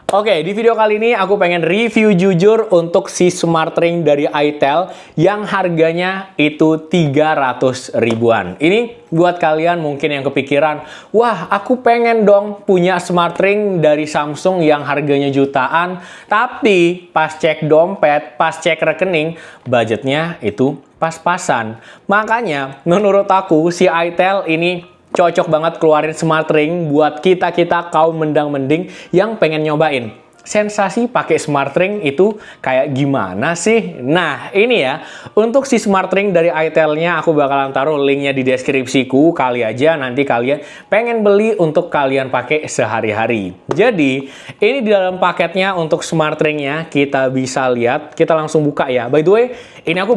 Oke, di video kali ini aku pengen review jujur untuk si smart ring dari itel yang harganya itu 300 ribuan. Ini buat kalian mungkin yang kepikiran, wah aku pengen dong punya smart ring dari Samsung yang harganya jutaan, tapi pas cek dompet, pas cek rekening, budgetnya itu pas-pasan. Makanya menurut aku si itel ini cocok banget keluarin smart ring buat kita-kita kaum mendang-mending yang pengen nyobain. Sensasi pakai smart ring itu kayak gimana sih? Nah, ini ya. Untuk si smart ring dari itel-nya aku bakalan taruh linknya di deskripsiku. Kali aja nanti kalian pengen beli untuk kalian pakai sehari-hari. Jadi, ini di dalam paketnya untuk smart ring-nya kita bisa lihat. Kita langsung buka ya. By the way, ini aku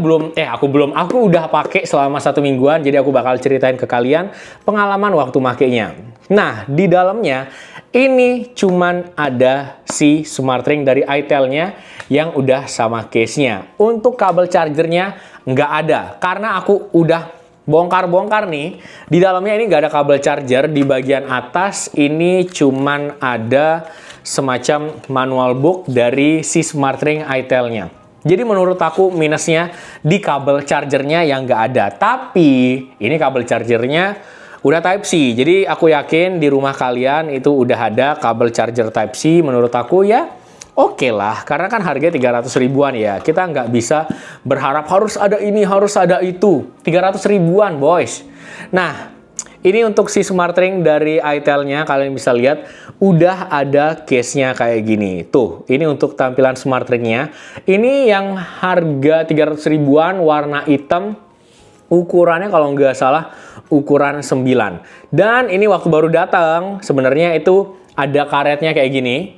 udah pakai selama 1 mingguan. Jadi aku bakal ceritain ke kalian pengalaman waktu makainya. Nah, di dalamnya ini cuman ada si smart ring dari itel-nya yang udah sama case-nya. Untuk kabel chargernya nggak ada. Karena aku udah bongkar-bongkar nih. Di dalamnya ini nggak ada kabel charger. Di bagian atas ini cuman ada semacam manual book dari si smart ring itel-nya. Jadi menurut aku minusnya di kabel chargernya yang nggak ada. Tapi ini kabel chargernya udah Type-C, jadi aku yakin di rumah kalian itu udah ada kabel charger Type-C. Menurut aku ya oke lah, karena kan harganya 300 ribuan ya. Kita nggak bisa berharap harus ada ini, harus ada itu. 300 ribuan, boys. Nah, ini untuk si smart ring dari itel-nya, kalian bisa lihat udah ada case-nya kayak gini. Tuh, ini untuk tampilan smart ring-nya. Ini yang harga 300 ribuan, warna hitam. Ukurannya kalau nggak salah ukuran 9. Dan ini waktu baru datang, sebenarnya itu ada karetnya kayak gini.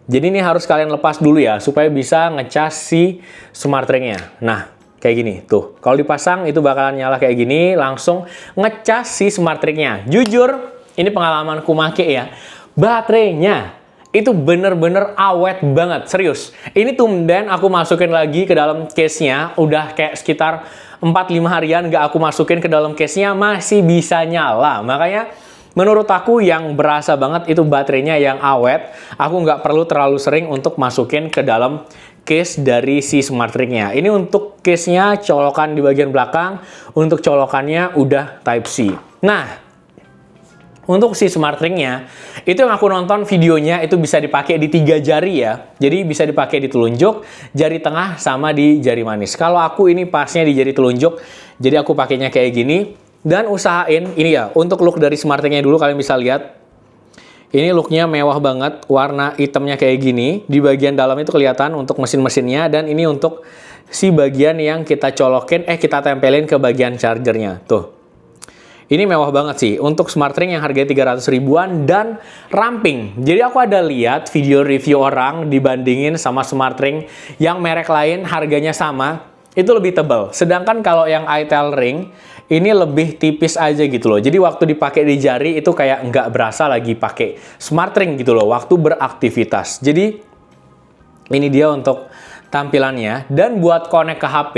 Jadi ini harus kalian lepas dulu ya, supaya bisa ngecas si smart ring-nya. Nah, kayak gini, tuh. Kalau dipasang itu bakalan nyala kayak gini, langsung ngecas si smart ring-nya. Jujur, ini pengalamanku make ya. Baterainya itu bener-bener awet banget, serius. Ini tumben aku masukin lagi ke dalam case-nya, udah kayak sekitar 4-5 harian gak aku masukin ke dalam case-nya, masih bisa nyala. Makanya menurut aku yang berasa banget itu baterainya yang awet. Aku nggak perlu terlalu sering untuk masukin ke dalam case dari si smart ring-nya. Ini untuk case-nya colokan di bagian belakang, untuk colokannya udah Type-C. Nah, untuk si smart ring-nya, itu yang aku nonton videonya itu bisa dipakai di 3 jari ya. Jadi bisa dipakai di telunjuk, jari tengah, sama di jari manis. Kalau aku ini pasnya di jari telunjuk, jadi aku pakainya kayak gini. Dan usahain, ini ya, untuk look dari smart ring-nya dulu kalian bisa lihat. Ini looknya mewah banget, warna hitamnya kayak gini. Di bagian dalam itu kelihatan untuk mesin-mesinnya. Dan ini untuk si bagian yang kita colokin, kita tempelin ke bagian chargernya. Tuh. Ini mewah banget sih untuk smart ring yang harganya 300 ribuan dan ramping. Jadi aku ada lihat video review orang dibandingin sama smart ring yang merek lain harganya sama, itu lebih tebal. Sedangkan kalau yang itel ring ini lebih tipis aja gitu loh. Jadi waktu dipakai di jari itu kayak nggak berasa lagi pakai smart ring gitu loh waktu beraktivitas. Jadi ini dia untuk tampilannya. Dan buat connect ke HP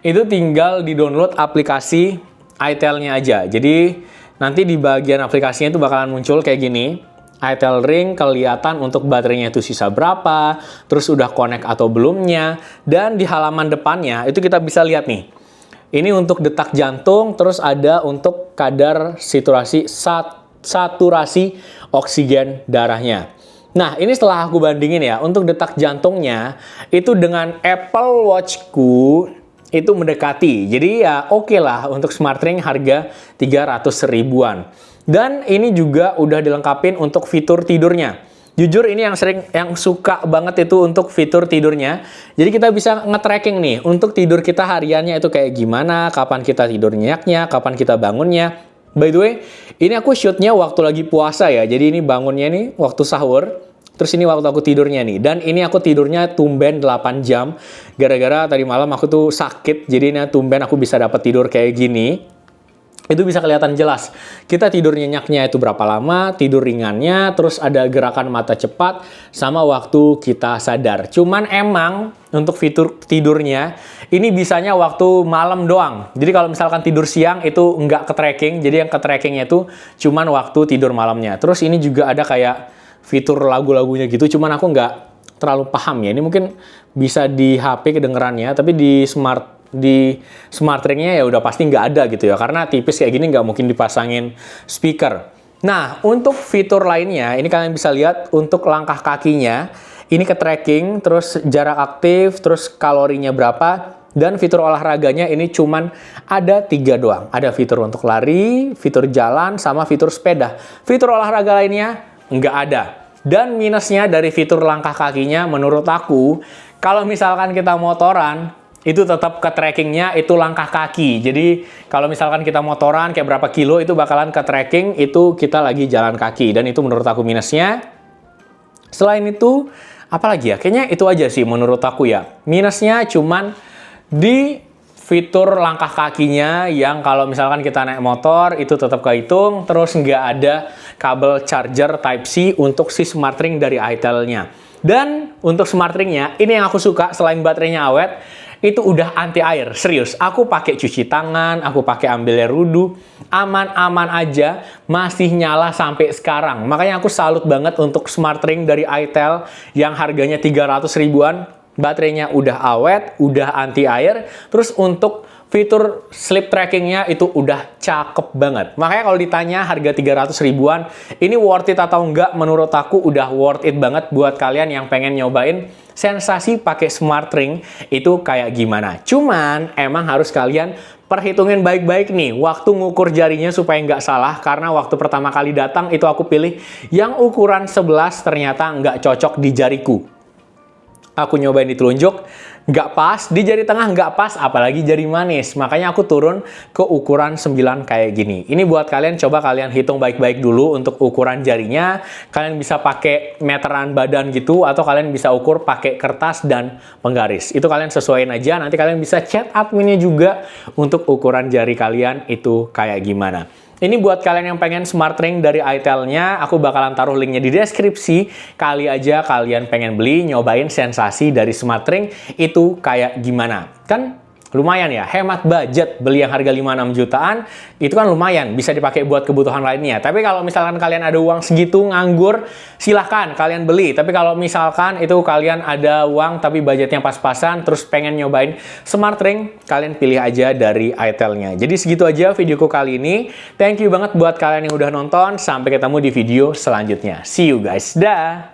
itu tinggal di-download aplikasi itel-nya aja. Jadi nanti di bagian aplikasinya itu bakalan muncul kayak gini. itel ring kelihatan untuk baterainya itu sisa berapa, terus udah connect atau belumnya, dan di halaman depannya itu kita bisa lihat nih. Ini untuk detak jantung, terus ada untuk kadar saturasi oksigen darahnya. Nah, ini setelah aku bandingin ya, untuk detak jantungnya itu dengan Apple Watch-ku itu mendekati. Jadi ya oke lah untuk smart ring harga 300 ribuan. Dan ini juga udah dilengkapin untuk fitur tidurnya. Jujur ini yang suka banget itu untuk fitur tidurnya. Jadi kita bisa nge-tracking nih untuk tidur kita hariannya itu kayak gimana, kapan kita tidur nyenyaknya, kapan kita bangunnya. By the way, ini aku shootnya waktu lagi puasa ya. Jadi ini bangunnya nih waktu sahur. Terus ini waktu aku tidurnya nih. Dan ini aku tidurnya tumben 8 jam. Gara-gara tadi malam aku tuh sakit. Jadi ini tumben aku bisa dapat tidur kayak gini. Itu bisa kelihatan jelas. Kita tidur nyenyaknya itu berapa lama, tidur ringannya, terus ada gerakan mata cepat, sama waktu kita sadar. Cuman emang untuk fitur tidurnya, ini bisanya waktu malam doang. Jadi kalau misalkan tidur siang itu nggak ke tracking. Jadi yang ke trackingnya itu cuman waktu tidur malamnya. Terus ini juga ada kayak fitur lagu-lagunya gitu, cuman aku nggak terlalu paham ya. Ini mungkin bisa di HP kedengerannya, tapi di smart ring-nya ya udah pasti nggak ada gitu ya, karena tipis kayak gini nggak mungkin dipasangin speaker. Nah, untuk fitur lainnya, ini kalian bisa lihat untuk langkah kakinya, ini ke tracking, terus jarak aktif, terus kalorinya berapa, dan fitur olahraganya ini cuman ada 3 doang. Ada fitur untuk lari, fitur jalan, sama fitur sepeda. Fitur olahraga lainnya nggak ada. Dan minusnya dari fitur langkah kakinya menurut aku, kalau misalkan kita motoran, itu tetap ke trackingnya itu langkah kaki. Jadi kalau misalkan kita motoran kayak berapa kilo, itu bakalan ke tracking itu kita lagi jalan kaki. Dan itu menurut aku minusnya. Selain itu, apalagi ya? Kayaknya itu aja sih menurut aku ya. Minusnya cuman di fitur langkah kakinya yang kalau misalkan kita naik motor itu tetap kehitung, terus nggak ada kabel charger Type-C untuk si SmartRing dari itel-nya. Dan untuk SmartRing-nya, ini yang aku suka selain baterainya awet, itu udah anti air, serius. Aku pakai cuci tangan, aku pakai ambil air wudhu, aman-aman aja, masih nyala sampai sekarang. Makanya aku salut banget untuk SmartRing dari itel yang harganya 300 ribuan, baterainya udah awet, udah anti air, terus untuk fitur sleep trackingnya itu udah cakep banget. Makanya kalau ditanya harga 300 ribuan, ini worth it atau enggak, menurut aku udah worth it banget buat kalian yang pengen nyobain sensasi pakai SmartRing itu kayak gimana. Cuman emang harus kalian perhitungin baik-baik nih waktu ngukur jarinya supaya nggak salah, karena waktu pertama kali datang itu aku pilih yang ukuran 11 ternyata nggak cocok di jariku. Aku nyobain di telunjuk, nggak pas, di jari tengah nggak pas, apalagi jari manis. Makanya aku turun ke ukuran 9 kayak gini. Ini buat kalian, coba kalian hitung baik-baik dulu untuk ukuran jarinya. Kalian bisa pakai meteran badan gitu, atau kalian bisa ukur pakai kertas dan penggaris. Itu kalian sesuaiin aja, nanti kalian bisa chat adminnya juga untuk ukuran jari kalian itu kayak gimana. Ini buat kalian yang pengen SmartRing dari itel-nya, aku bakalan taruh linknya di deskripsi. Kali aja kalian pengen beli, nyobain sensasi dari SmartRing itu kayak gimana. Kan lumayan ya, hemat budget. Beli yang harga 5-6 jutaan, itu kan lumayan, bisa dipakai buat kebutuhan lainnya. Tapi kalau misalkan kalian ada uang segitu, nganggur, silahkan kalian beli. Tapi kalau misalkan itu kalian ada uang, tapi budgetnya pas-pasan, terus pengen nyobain SmartRing, kalian pilih aja dari itel-nya. Jadi segitu aja videoku kali ini. Thank you banget buat kalian yang udah nonton. Sampai ketemu di video selanjutnya. See you guys. Dah!